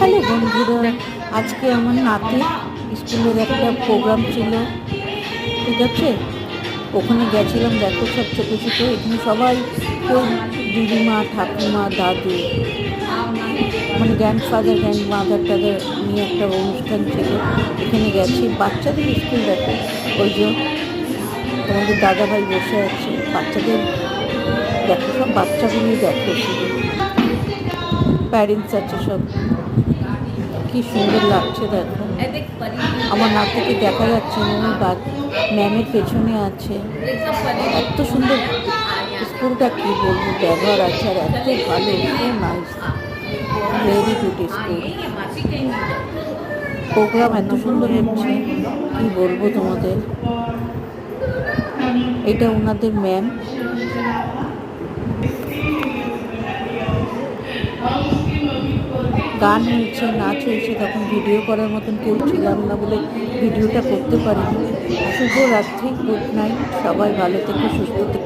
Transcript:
Hello বন্ধুরা, আজকে আমার নাতি স্কুলের একটা প্রোগ্রাম ছিল, ঠিক আছে। ওখানে গেছিলাম, দেখো সব ছোটো ছোটো, এখানে সবাই কেউ দিদিমা, ঠাকুমা, দাদু, মানে গ্র্যান্ডফাদার, গ্র্যান্ড মাদার টাদার নিয়ে একটা অনুষ্ঠান ছিল। এখানে গেছি, বাচ্চাদের স্কুল দেখো, ওই যে তোমাদের দাদাভাই বসে আছে, বাচ্চাদের দেখো, সব বাচ্চাগুলোই দেখো, শুধু প্যারেন্টস আছে সব, কি সুন্দর লাগছে দেখো। আমার নাতিকে দেখা যাচ্ছে না, ম্যামের পেছনে আছে। এত সুন্দর স্কুলটা, কি বলবো, ব্যবহার আছে আর এত ভালো, so nice, very good school. Program এত সুন্দর হচ্ছে, কি বলবো তোমাদের। এটা ওনাদের ম্যাম। গান হয়েছে, নাচ হয়েছে, তখন ভিডিও করার মতন কেউ ছিলাম না বলে ভিডিওটা করতে পারিনি। শুভরাত্রি, গুড নাইট, সবাই ভালো থেকো, সুস্থ থেকো।